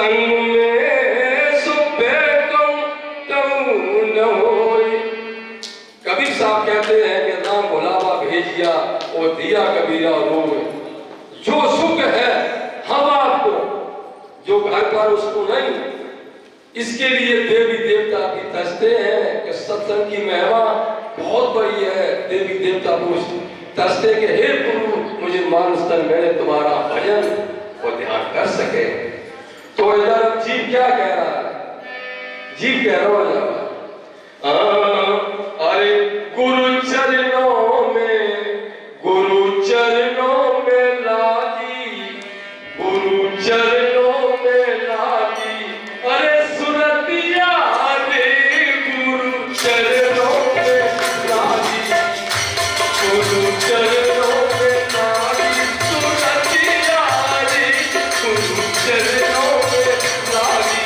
संग में सुबह कबीर साहब कहते हैं कि राम भुलावा भेजिया और दिया कबीरा रोए। जो सुख है हम आपको, जो घर पर उसको नहीं। इसके लिए देवी देवता भी तरसते हैं कि सत्संग की महिमा बहुत बड़ी है। देवी देवता तरसते कि हे गुरु मुझे मानस तन मैंने तुम्हारा भजन और ध्यान कर सके। तो इधर जीव क्या कह रहा है? जीव कह रहा है अरे गुरु चरणों में लागी, गुरु चरणों में लागी। अरे सुरतिया रे गुरु चरणों में लागी, गुरु चरणों में लागी। सुरतिया रे गुरु चरणों में लागी।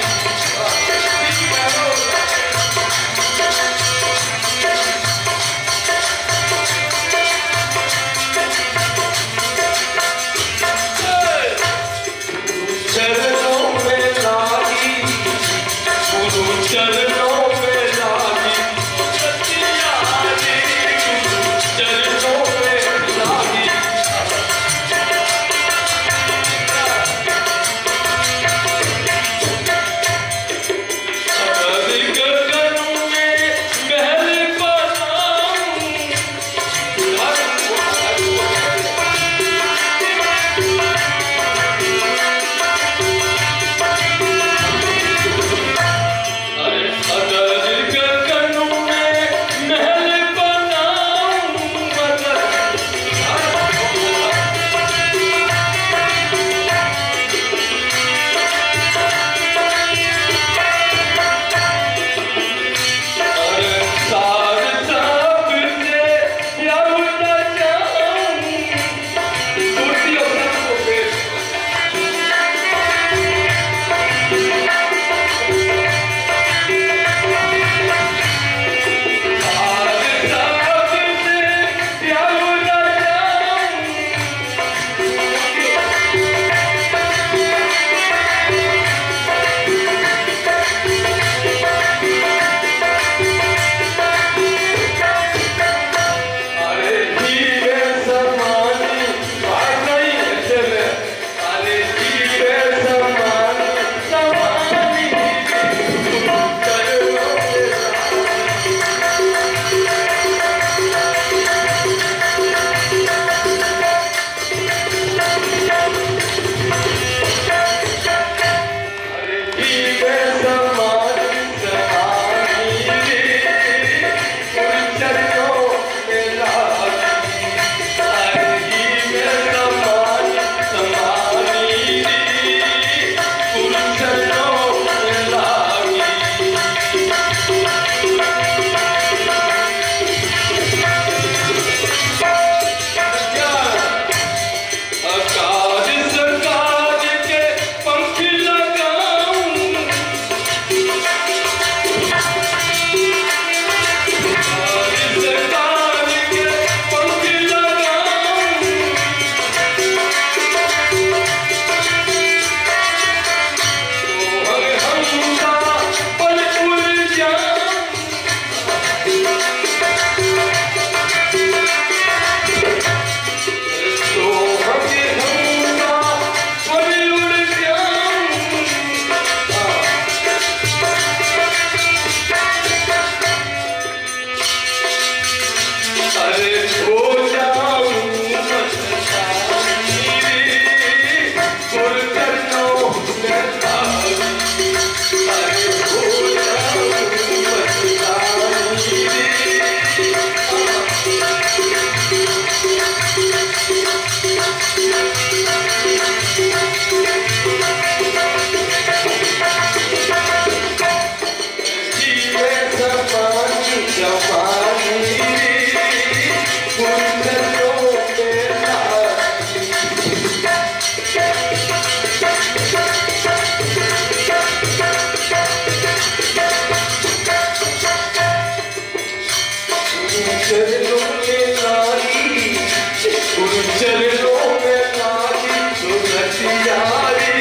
चरणों में लागी सुरतिया रे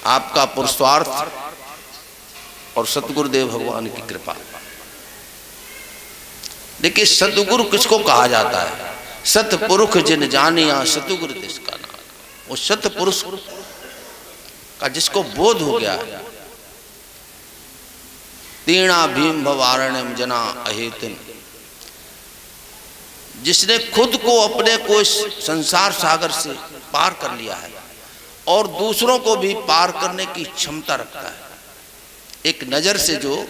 आपका पुरुषार्थ और सतगुरुदेव भगवान की कृपा। देखिए सतगुरु किसको कहा जाता है? सतपुरुष जिन जानिया सतगुरु जिसका नाम। वो सतपुरुष का जिसको बोध हो गया है। तीणा भीम भवारणम जना अहेतिन, जिसने खुद को अपने को इस संसार सागर से पार कर लिया है और दूसरों को भी पार करने की क्षमता रखता है। एक नजर से जो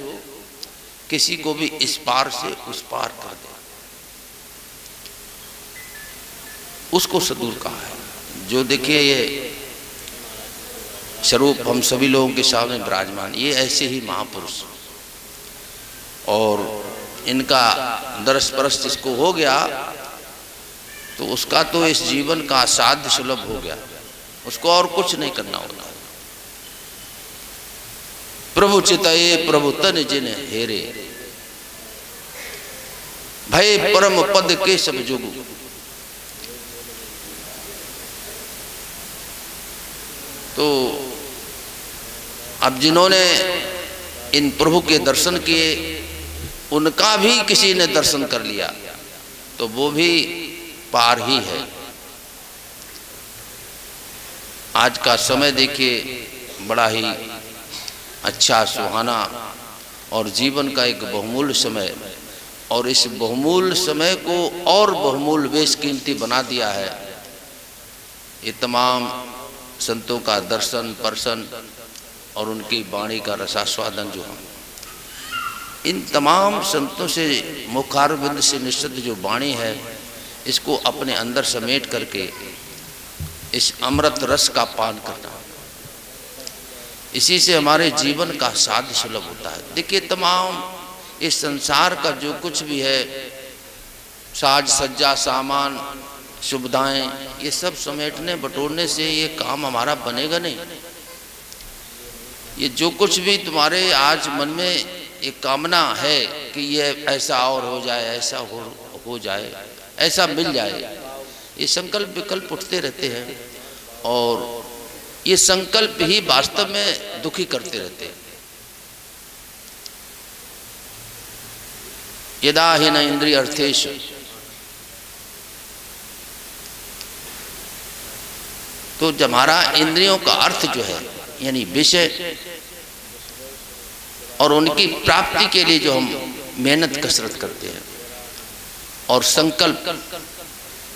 किसी को भी इस पार से उस पार कर दे, उसको सद्गुरु कहा है। जो देखिए ये स्वरूप हम सभी लोगों के सामने विराजमान, ये ऐसे ही महापुरुष, और इनका दर्श परस जिसको हो गया तो उसका तो इस जीवन का साध्य सुलभ हो गया, उसको और कुछ नहीं करना होता। प्रभु चितये प्रभु तन जिन हेरे, भय परम पद के सब जुगु। तो अब जिन्होंने इन प्रभु के दर्शन किए, उनका भी किसी ने दर्शन कर लिया तो वो भी पार ही है। आज का समय देखिए बड़ा ही अच्छा सुहाना और जीवन का एक बहुमूल्य समय, और इस बहुमूल्य समय को और बहुमूल्य बेशकीमती बना दिया है ये तमाम संतों का दर्शन परसन और उनकी वाणी का रसास्वादन। जो हम इन तमाम संतों से मुखारविंद से निश्चित जो वाणी है, इसको अपने अंदर समेट करके इस अमृत रस का पान करना, इसी से हमारे जीवन का साध्य सुलभ होता है। देखिए तमाम इस संसार का जो कुछ भी है, साज सज्जा सामान सुविधाएं, ये सब समेटने बटोरने से ये काम हमारा बनेगा नहीं। ये जो कुछ भी तुम्हारे आज मन में एक कामना है कि ये ऐसा और हो जाए, ऐसा हो जाए, ऐसा मिल जाए, ये संकल्प विकल्प उठते रहते हैं और ये संकल्प ही वास्तव में दुखी करते रहते हैं। यदा हि न इंद्रिय अर्थेषु, तो जब हमारा इंद्रियों का अर्थ जो है यानी विषय और उनकी प्राप्ति के लिए जो हम मेहनत कसरत करते हैं और संकल्प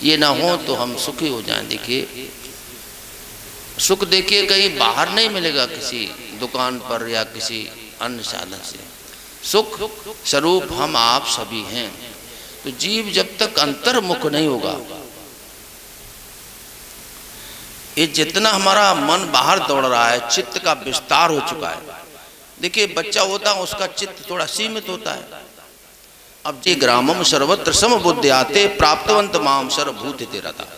ये ना हो तो हम सुखी हो जाएं। देखिए सुख देखिए कहीं बाहर नहीं मिलेगा, किसी दुकान पर या किसी अन्य साधन से। सुख स्वरूप हम आप सभी हैं। तो जीव जब तक अंतर्मुख नहीं होगा, ये जितना हमारा मन बाहर दौड़ रहा है, चित्त का विस्तार हो चुका है। देखिए बच्चा होता है उसका चित्त थोड़ा सीमित होता है। अब जे ग्रामम सर्वत्र समबुद्ध्याते प्राप्तवंत माम सर्वभूत तेरा था।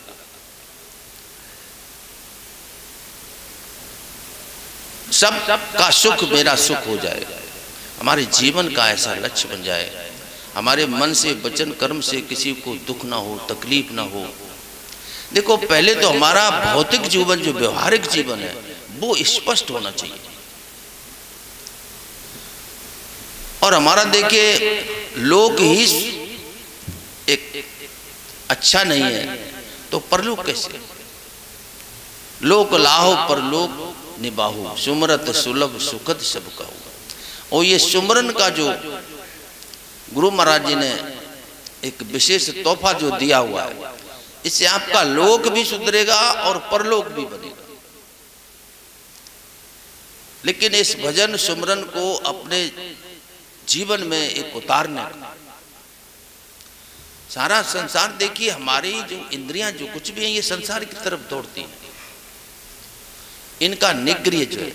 सब का सुख मेरा सुख हो जाए, हमारे जीवन का ऐसा लक्ष्य बन जाए, हमारे मन से वचन कर्म से किसी को दुख ना हो, तकलीफ ना हो। देखो पहले तो हमारा भौतिक जीवन जो व्यवहारिक जीवन है वो स्पष्ट होना चाहिए, और हमारा देखिए लोक ही एक अच्छा नहीं है तो परलोक कैसे? लोक लाहो परलोक निबाहु, सुमरत सुलभ सुखद सब कहू। और ये सुमरन का जो गुरु महाराज जी ने एक विशेष तोहफा जो दिया हुआ है, इससे आपका लोक भी सुधरेगा और परलोक भी बनेगा। लेकिन इस भजन सुमरन को अपने जीवन में एक उतारने का, सारा संसार देखिए हमारी जो इंद्रियां जो कुछ भी है ये संसार की तरफ दौड़ती हैं। इनका निग्रह जो है,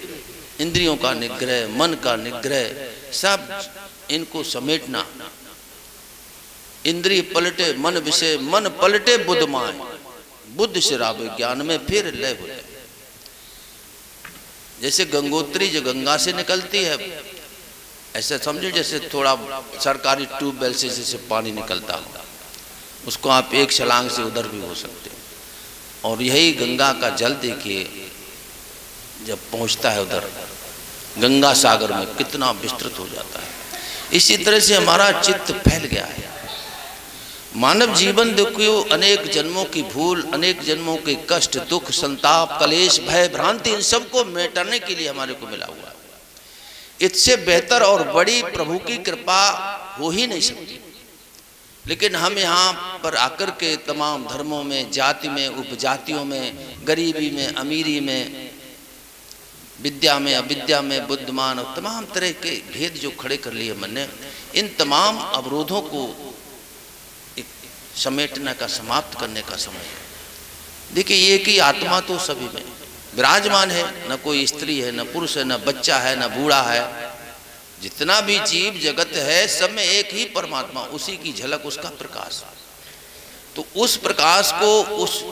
इंद्रियों का निग्रह, मन का निग्रह, सब इनको समेटना। इंद्रिय पलटे मन विषय, मन पलटे बुद्ध माए, बुद्ध शराब ज्ञान में फिर लय हो जाए। जैसे गंगोत्री जो गंगा से निकलती है, ऐसे समझो जैसे थोड़ा सरकारी ट्यूबवेल से जैसे पानी निकलता हो, उसको आप एक छलांग से उधर भी हो सकते हैं। और यही गंगा का जल देखिए, जब पहुंचता है उधर गंगा सागर में कितना विस्तृत हो जाता है। इसी तरह से हमारा चित्त फैल गया है। मानव जीवन देखो, अनेक जन्मों की भूल, अनेक जन्मों के कष्ट, दुख, संताप, कलेश, भय, भ्रांति, इन सबको मिटाने के लिए हमारे को मिला हुआ है। इससे बेहतर और बड़ी प्रभु की कृपा हो ही नहीं सकती। लेकिन हम यहाँ पर आकर के तमाम धर्मों में, जाति में, उपजातियों में, गरीबी में, अमीरी में, विद्या में, अविद्या में, बुद्धिमान और तमाम तरह के भेद जो खड़े कर लिए मन ने, इन तमाम अवरोधों को समेटने का, समाप्त करने का समय है। देखिए, एक ही आत्मा तो सभी में विराजमान है, न कोई स्त्री है, न पुरुष है, न बच्चा है, न बूढ़ा है। जितना भी जीव जगत है सब में एक ही परमात्मा, उसी की झलक, उसका प्रकाश। तो उस प्रकाश को, उस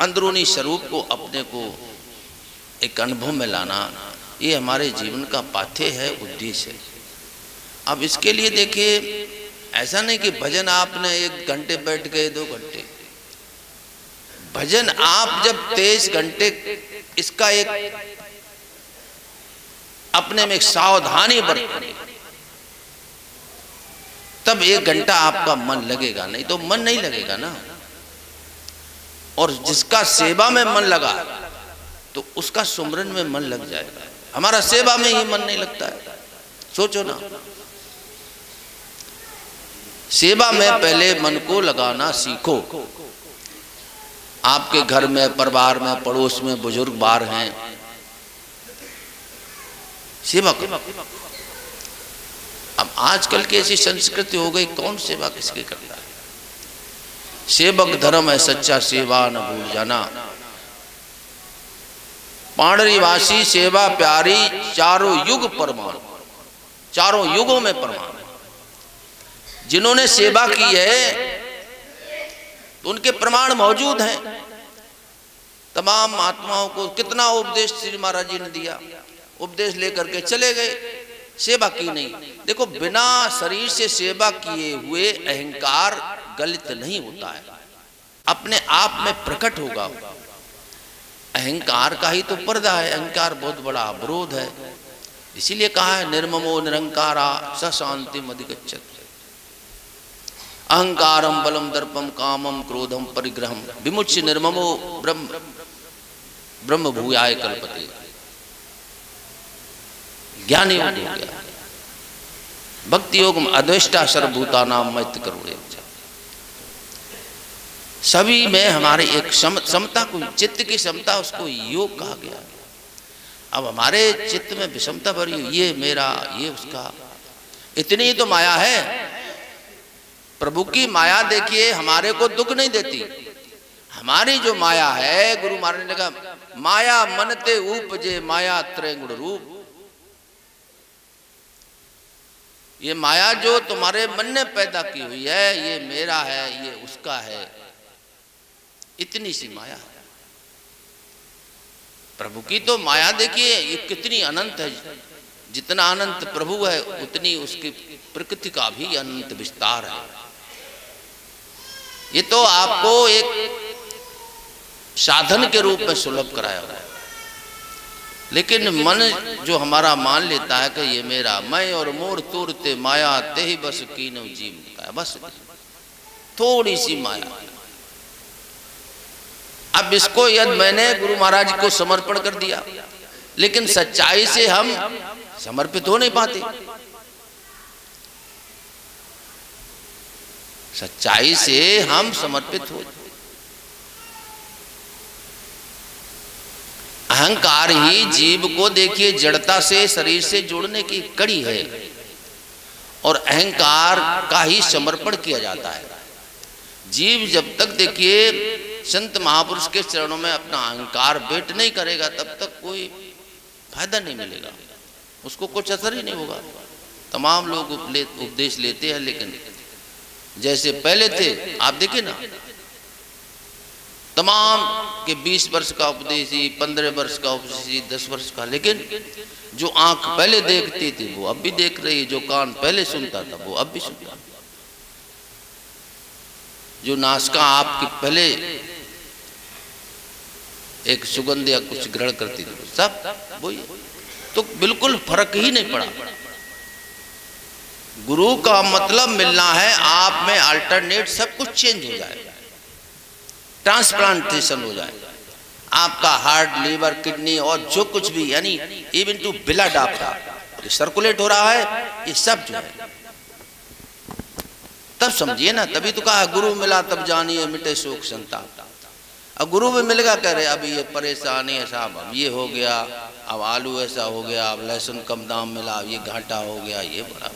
अंदरूनी स्वरूप को अपने को एक अनुभव में लाना, ये हमारे जीवन का पाथ्य है, उद्देश्य है। अब इसके लिए देखिए, ऐसा नहीं कि भजन आपने 1 घंटे बैठ गए, 2 घंटे। भजन आप जब 23 घंटे, इसका एक अपने में एक सावधानी बरतें, तब 1 घंटा आपका मन लगेगा, नहीं तो मन नहीं लगेगा ना। और जिसका सेवा में मन लगा तो उसका सुमरन में मन लग जाएगा। हमारा सेवा में ही मन नहीं लगता है, सोचो ना। सेवा में पहले मन को लगाना सीखो। आपके घर में, परिवार में, पड़ोस में बुजुर्ग बार हैं, सेवा करो। अब आजकल की ऐसी संस्कृति हो गई, कौन सेवा किसकी करता है। सेवक धर्म है सच्चा, सेवा न भूल जाना। पांडरीवासी सेवा प्यारी, चारों युग प्रमाण, चारों युगों में प्रमाण। जिन्होंने सेवा की है तो उनके प्रमाण मौजूद हैं। तमाम महात्माओं को कितना उपदेश श्री महाराज जी ने दिया, उपदेश लेकर के चले गए, सेवा की नहीं। देखो, बिना शरीर से सेवा किए हुए अहंकार गलित नहीं होता है, अपने आप में प्रकट होगा। अहंकार का ही तो पर्दा है, अहंकार बहुत बड़ा अवरोध है। इसीलिए कहा है, निर्ममो निरंकारा स शांतिम अधिगच्छति। अहंकारम बलम दर्पम कामम क्रोधम परिग्रहम विमुच्य निर्ममो ब्रह्म भूयाय कल्पते। ज्ञानी हो गया। भक्ति योग अद्वेष्टा सर्वभूता नाम मैत्र करुणे। सभी में हमारे एक समता को, चित्त की समता, उसको योग कहा गया। अब हमारे चित्त में विषमता भरी, ये मेरा, ये उसका, इतनी तो माया है। प्रभु की माया देखिए, हमारे को दुख नहीं देती। हमारी जो माया है, गुरु महाराज ने कहा, माया मनते उपजे माया त्रैगुण रूप। ये माया जो तुम्हारे मन ने पैदा की हुई है, ये मेरा है, ये उसका है, इतनी सी माया है। प्रभु की तो माया देखिए, ये कितनी अनंत है। जितना अनंत प्रभु है, उतनी उसकी प्रकृति का भी अनंत विस्तार है। ये तो आपको एक साधन के रूप में सुलभ कराया हुआ है। लेकिन मन जो हमारा मान लेता है कि ये मेरा, मैं और मोर तुरते माया ते ही बस कीनो जीव का, बस थोड़ी सी माया। अब इसको यदि मैंने गुरु महाराज को समर्पण कर दिया, लेकिन सच्चाई से हम समर्पित हो नहीं पाते। सच्चाई से हम समर्पित हो, अहंकार ही जीव को देखिए जड़ता से, शरीर से जोड़ने की कड़ी है, और अहंकार का ही समर्पण किया जाता है। जीव जब तक देखिए संत महापुरुष के चरणों में अपना अहंकार भेंट नहीं करेगा, तब तक कोई फायदा नहीं मिलेगा, उसको कुछ असर ही नहीं होगा। तमाम लोग उपदेश लेते हैं, लेकिन जैसे पहले थे, आप देखिए ना, तमाम के 20 वर्ष का उपदेश ही, 15 वर्ष का उपदेश ही, 10 वर्ष का, लेकिन जो आंख पहले देखती थी वो अब भी देख रही है, जो कान पहले सुनता था वो अब भी सुनता, जो नासिका आपकी पहले एक सुगंध या कुछ ग्रहण करती थी, सब वही। तो बिल्कुल फर्क ही नहीं पड़ा। गुरु का मतलब मिलना है आप में अल्टरनेट सब कुछ चेंज हो जाए, ट्रांसप्लांटेशन हो जाए, आपका हार्ट, लीवर, किडनी और जो कुछ भी, यानी इवन टू ब्लड आपका सर्कुलेट हो रहा है, ये सब जो है, तब समझिए ना। तभी तो कहा गुरु मिला तब जानिए मिटे शोक संताप। अब गुरु भी मिलेगा, कह रहे अभी ये परेशानी है साहब, अब ये हो गया, अब आलू ऐसा हो गया, अब लहसुन कम दाम मिला, ये घाटा हो गया, ये बड़ा,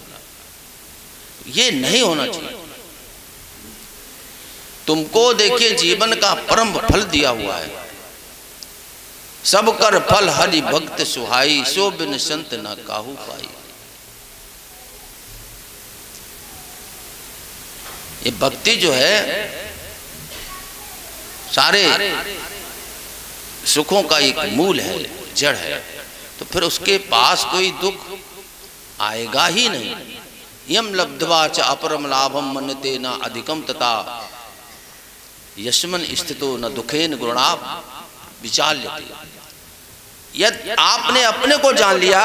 ये नहीं होना चाहिए। तुमको देखिए जीवन का परम फल दिया हुआ है, सब कर फल हरि भक्त सुहाई, सो बिन संत न काहू पाई। ये भक्ति जो है सारे सुखों का एक मूल है, जड़ है। तो फिर उसके पास कोई दुख आएगा ही नहीं। यम लब्ध्वा च अपरम लाभम मन्यते न अधिकम तथा यस्मन स्थितो न दुखेन गुणाप विचाल्यते। यदि आपने अपने को जान लिया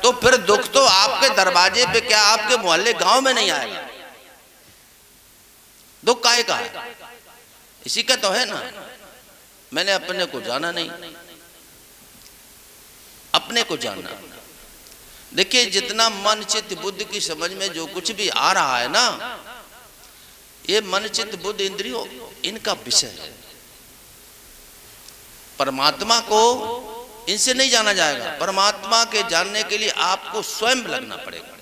तो फिर दुख तो आपके दरवाजे पे क्या, आपके मोहल्ले गांव में नहीं आएगा। दुख काहे का है? इसी का तो है ना, मैंने अपने को जाना नहीं, अपने को जानना। देखिए जितना मन चित्त बुद्धि की समझ में जो कुछ भी आ रहा है ना, ये मन चित्त बुद्धि इंद्रियों इनका विषय है। परमात्मा को इनसे नहीं जाना जाएगा। परमात्मा के जानने के लिए आपको स्वयं लगना पड़ेगा।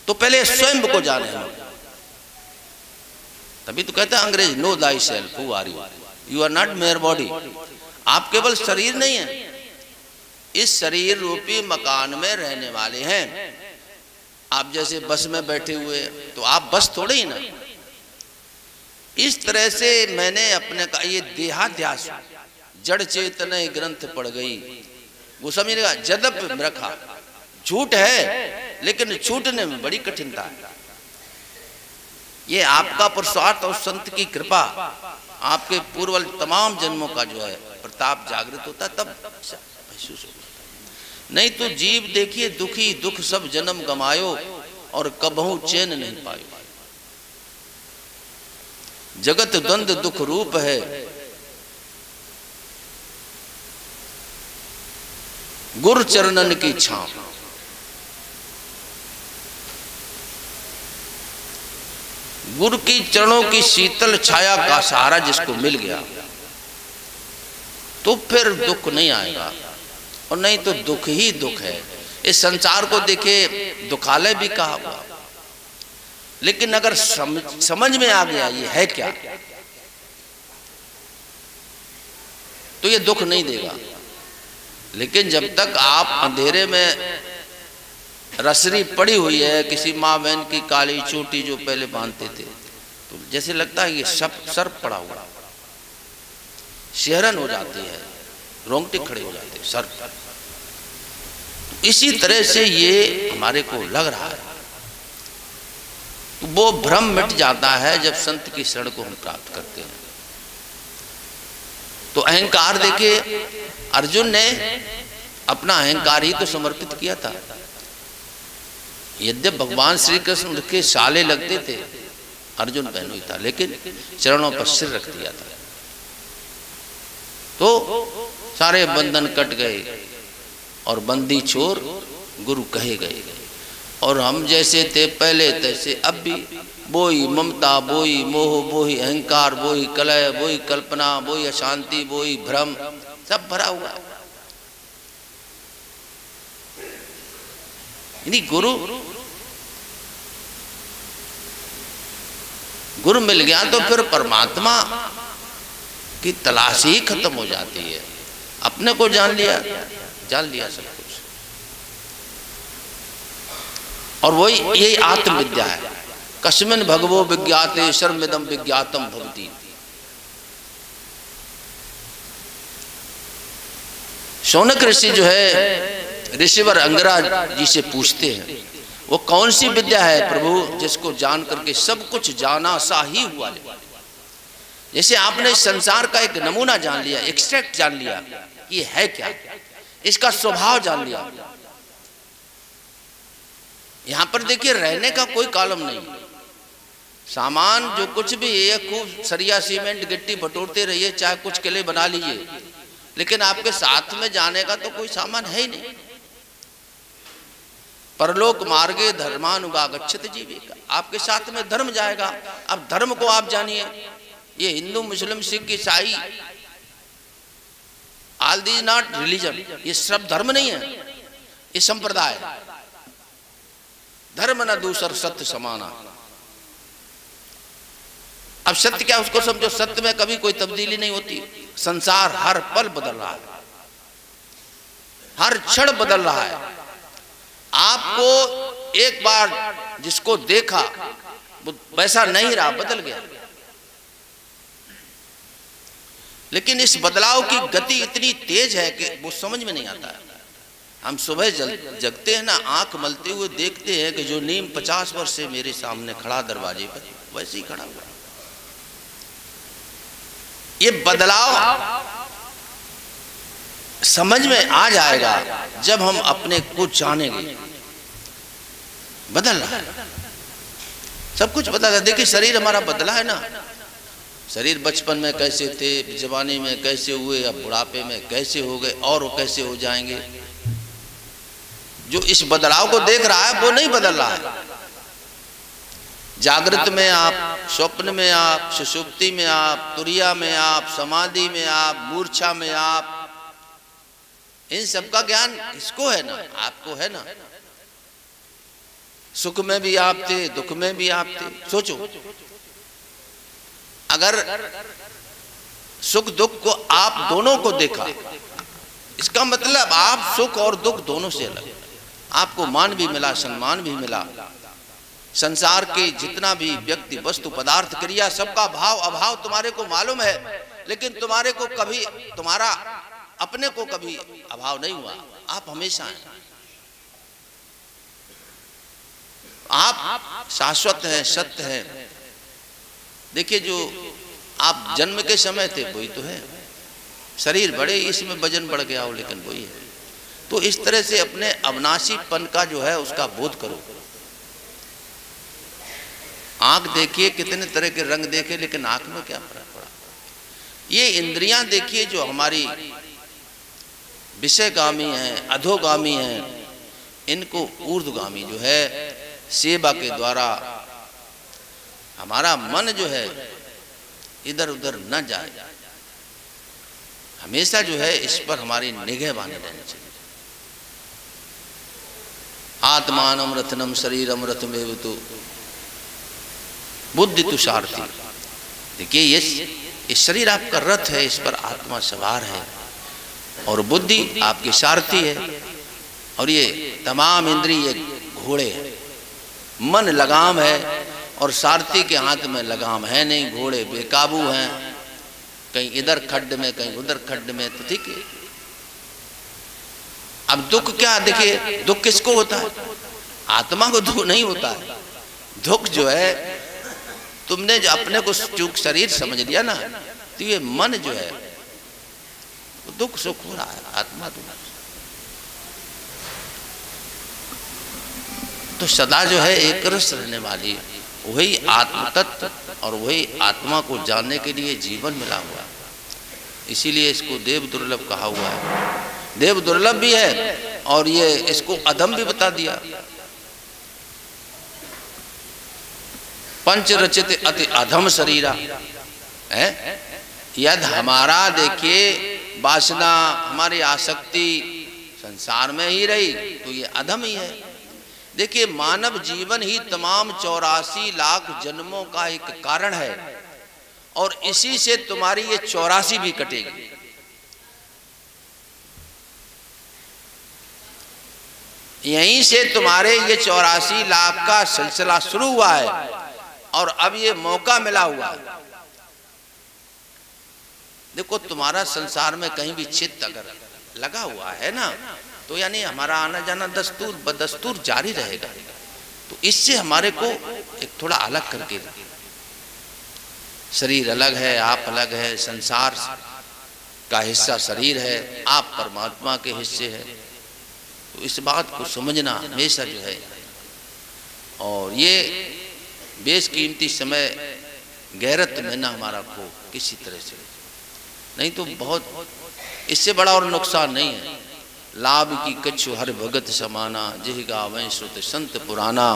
तो पहले स्वयं को जाने हम, तभी तो कहते हैं अंग्रेज, know thy self, who are you, you are not mere body. आप केवल शरीर नहीं है, इस शरीर रूपी मकान में रहने वाले हैं। आप जैसे बस में बैठे हुए तो आप बस थोड़े ही ना। इस तरह से मैंने अपने का ये देहाध्यास, जड़ चेतन ग्रंथ पड़ गई, वो समझिएगा जदप रखा। झूठ है लेकिन छूटने में बड़ी कठिनता है। ये आपका पुरुषार्थ और संत की कृपा, आपके पूर्व तमाम जन्मों का जो है प्रताप जागृत होता तब महसूस होता। नहीं तो जीव देखिए दुखी, दुख सब जन्म गमायो और कबहू चैन नहीं पायो। जगत द्वंद दुख रूप है, गुरु चरणन की छांव। गुरु की चरणों की शीतल छाया का सहारा जिसको मिल गया तो फिर दुख नहीं आएगा, और नहीं तो दुख ही दुख है। इस संसार को देखिए दुखालय भी कहा हुआ, लेकिन अगर समझ में आ गया ये है क्या, तो ये दुख नहीं देगा। लेकिन जब तक आप अंधेरे में रसरी पड़ी हुई है, किसी माँ बहन की काली चोटी जो पहले बांधते थे, तो जैसे लगता है ये सब सर्प पड़ा हुआ, सिहरन हो जाती है, रोंगटे खड़े हो जाते हैं सर्प। तो इसी तरह से ये हमारे को लग रहा है। तो वो भ्रम मिट जाता है जब संत की शरण को हम प्राप्त करते हैं। तो अहंकार देखिए, अर्जुन ने अपना अहंकार ही तो समर्पित किया था। यद्यपि भगवान श्री कृष्ण के साले लगते थे, अर्जुन बहनोई था, लेकिन चरणों पर सिर रख दिया था। तो सारे बंधन कट गए और बंदी छोर गुरु कहे गए। और हम जैसे थे पहले तैसे अब भी, बोई ममता, बोई मोह, बोई अहंकार, बोई कलह, बोई कल्पना, बोई अशांति, बोई भ्रम, सब भरा हुआ है। गुरु मिल गया तो फिर परमात्मा की तलाश ही खत्म हो जाती है। अपने को जान लिया सब कुछ। और वही यही आत्मविद्या है। कस्मिन् भगवो विज्ञाते सर्वमिदं विज्ञातम भवति। शौनक ऋषि जो है ऋषिवर अंगराज जी से पूछते हैं, वो कौन सी विद्या है प्रभु जिसको जान करके सब कुछ जाना सा ही हुआ। जैसे आपने इस संसार का एक नमूना जान लिया, एक्सट्रैक्ट जान लिया कि है क्या, इसका स्वभाव जान लिया। यहां पर देखिए रहने का कोई कॉलम नहीं, सामान जो कुछ भी है खूब सरिया सीमेंट गिट्टी बटोरते रहिए, चाहे कुछ किले बना लीजिए, लेकिन आपके साथ में जाने का तो कोई सामान है ही नहीं। परलोक मार्गे धर्मानुगागच्छति जीविका, आपके साथ में धर्म जाएगा। अब धर्म को आप जानिए, ये हिंदू मुस्लिम सिख ईसाई, ऑल दीज नॉट रिलीजन, ये सब धर्म नहीं है, ये संप्रदाय। धर्म न दूसर सत्य समाना। अब सत्य क्या, उसको समझो, सत्य में कभी कोई तब्दीली नहीं होती। संसार हर पल बदल रहा है, हर क्षण बदल रहा है। आपको एक बार जिसको देखा वो वैसा नहीं रहा, बदल गया। लेकिन इस बदलाव की गति इतनी तेज है कि वो समझ में नहीं आता है। हम सुबह जगते हैं ना, आंख मलते हुए देखते हैं कि जो नीम 50 वर्ष से मेरे सामने खड़ा दरवाजे पर, वैसे ही खड़ा हुआ। ये बदलाव समझ में आ जाएगा जब हम अपने को जानेंगे। बदल रहा है, सब कुछ बदल रहा है। देखिए शरीर हमारा बदला है ना, शरीर बचपन में कैसे थे, जवानी में कैसे हुए, अब बुढ़ापे में कैसे हो गए और वो कैसे हो जाएंगे। जो इस बदलाव को देख रहा है वो नहीं बदल रहा है। जागृत में आप, स्वप्न में आप, सुषुप्ति में आप, तुरिया में आप, समाधि में आप, मूर्छा में आप, इन सब का ज्ञान इसको है ना, आपको है ना। सुख में भी आप थे, दुख में भी आप थे। सोचो, अगर सुख दुख को आप दोनों को देखा, इसका मतलब आप सुख और दुख दोनों से अलग। आपको मान भी मिला, सम्मान भी मिला। संसार के जितना भी व्यक्ति, वस्तु, पदार्थ, क्रिया, सबका भाव अभाव तुम्हारे को मालूम है, लेकिन तुम्हारे को कभी, तुम्हारा अपने को कभी अभाव नहीं हुआ। आप हमेशा हैं, आप शाश्वत हैं, सत्य हैं। देखिए जो आप जन्म के समय थे वही तो है। शरीर बड़े, इसमें वजन बढ़ गया हो, लेकिन वही है। तो इस तरह से अपने अविनाशीपन का जो है उसका बोध करो। आंख देखिए, कितने तरह के रंग देखे, लेकिन आंख में क्या फर्क पड़ा। ये इंद्रियां देखिए जो हमारी विषयगामी हैं, अधोगामी हैं, इनको ऊर्ध्वगामी जो है सेवा के द्वारा हमारा मन जो है इधर उधर न जाए, हमेशा जो है इस पर हमारी निगहबानी रहनी चाहिए। आत्मानम रत्नम शरीरम रत्नमेव तु बुद्धि तुषारती। देखिए ये शरीर आपका रथ है, इस पर आत्मा सवार है, और बुद्धि आपकी सारथी है, और ये तमाम इंद्रिय घोड़े हैं। मन लगाम है और सारथी के हाथ में लगाम है नहीं, घोड़े बेकाबू हैं, कहीं इधर खड्ड में कहीं उधर खड्ड में। तो ठीक है। अब दुख क्या, देखिए दुख किसको होता है? आत्मा को दुख नहीं होता है। दुख जो है, तुमने जो अपने को चूक शरीर समझ लिया ना, तो ये मन जो है दुख सुख हो रहा है, आत्मा तो सदा जो है एक रस रहने वाली, वही आत्म तत्व और वही आत्मा को जानने के लिए जीवन मिला हुआ है। इसीलिए इसको देव दुर्लभ कहा हुआ है। देव दुर्लभ भी है और ये इसको अधम भी बता दिया। पंच रचित अति अधम शरीरा है। यद हमारा देखिए वासना, हमारी आसक्ति संसार में ही रही तो ये अधम ही है। देखिए मानव जीवन ही तमाम 84 लाख जन्मों का एक कारण है, और इसी से तुम्हारी ये 84 भी कटेगी। यहीं से तुम्हारे ये 84 लाख का सिलसिला शुरू हुआ है, और अब ये मौका मिला हुआ है। देखो तुम्हारा संसार में कहीं भी चित्त अगर लगा हुआ है ना, तो यानी हमारा आना जाना दस्तूर बदस्तूर जारी रहेगा। तो इससे हमारे को एक थोड़ा अलग करके शरीर अलग है, आप अलग है, संसार का हिस्सा शरीर है, आप परमात्मा के हिस्से हैं। तो इस बात को समझना हमेशा जो है, और ये बेशकीमती समय गैरत में ना हमारा खो किसी तरह से, नहीं तो बहुत इससे बड़ा और नुकसान नहीं है। लाभ की कछु हर भगत समाना, जिह गावें श्रुत संत पुराना,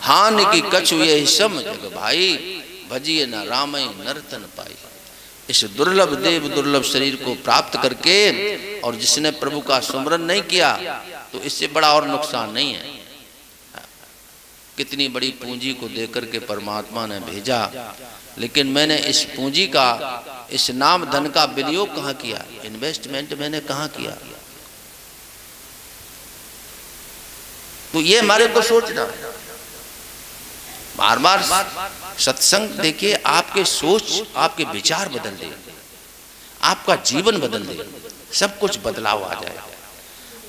हानि की कछु यही सम जग भाई, भजिए न रामय नर्तन पाई। इस दुर्लभ देव दुर्लभ शरीर को प्राप्त करके और जिसने प्रभु का सुमरन नहीं किया तो इससे बड़ा और नुकसान नहीं है। कितनी बड़ी पूंजी को देकर के परमात्मा ने भेजा, लेकिन मैंने इस पूंजी का, इस नाम धन का विनियोग कहाँ किया, इन्वेस्टमेंट मैंने कहाँ किया। तो ये हमारे को सोचना, बार बार सत्संग देखिए, आपके सोच, आपके विचार बदल दे, आपका जीवन बदल दे, सब कुछ बदलाव आ जाए।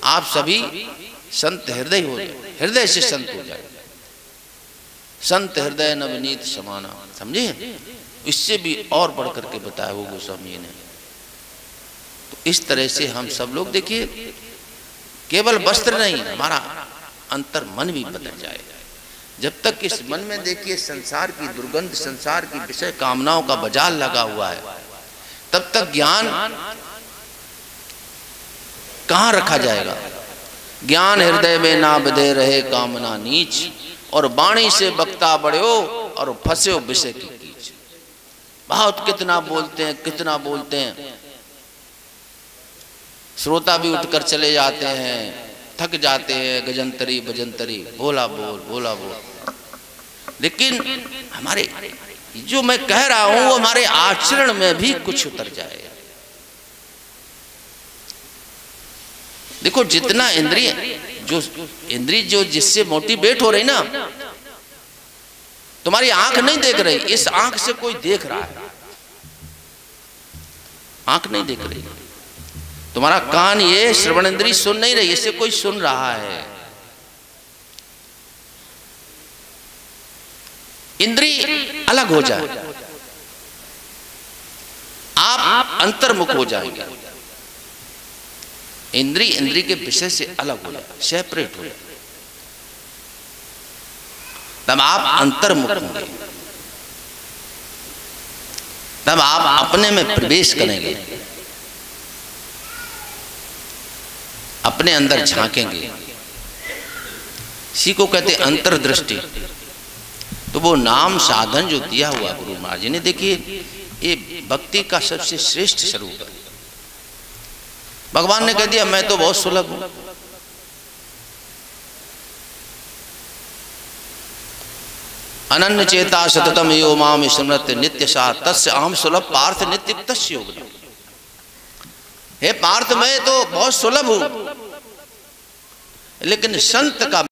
आप सभी संत हृदय हो जाए, हृदय से संत हो जाए। संत हृदय नवनीत समाना, समझे? इससे भी और बढ़ करके बताया वो गोस्वामी ने। तो इस तरह से हम सब लोग देखिए, केवल वस्त्र नहीं, हमारा अंतर मन भी बदल जाएगा। जब तक इस मन में देखिए संसार की दुर्गंध, संसार की विषय कामनाओं का बाजार लगा हुआ है, तब तक ज्ञान कहाँ रखा जाएगा। ज्ञान हृदय में ना बधे रहे कामना नीच, और वाणी से बक्ता बढ़ो और फंसे विषय की कीच। बहुत कितना बोलते हैं, कितना बोलते हैं, श्रोता भी उठकर चले जाते हैं, थक जाते हैं, गजंतरी भजंतरी, बोला बोल बोला बोल। लेकिन हमारे जो मैं कह रहा हूं वो हमारे आचरण में भी कुछ उतर जाए। देखो, जितना इंद्रिय जो जिससे मोटिवेट हो रही ना, तुम्हारी आंख नहीं देख रही, इस आंख से कोई देख रहा है। आंख नहीं देख रही, तुम्हारा कान, ये श्रवण इंद्रिय सुन नहीं रही, इससे कोई सुन रहा है। इंद्रिय अलग हो जाए, आप अंतर्मुख हो जाएंगे। इंद्रिय के विषय से अलग हो जाए, सेपरेट हो जाए, तब आप अंतर्मुख होंगे, तब आप अपने में प्रवेश करेंगे, अपने अंदर झांकेंगे। इसी को कहते अंतर्दृष्टि। तो वो नाम साधन जो दिया हुआ गुरु महाराज जी ने, देखिए ये भक्ति का सबसे श्रेष्ठ स्वरूप है। भगवान ने कह दिया मैं तो बहुत सुलभ हूं। अनन्य चेता सततम यो माम स्मृत नित्य सा तस्य अहम सुलभ पार्थ नित्य तस्य योग। हे पार्थ, मैं तो बहुत सुलभ हूं, लेकिन संत का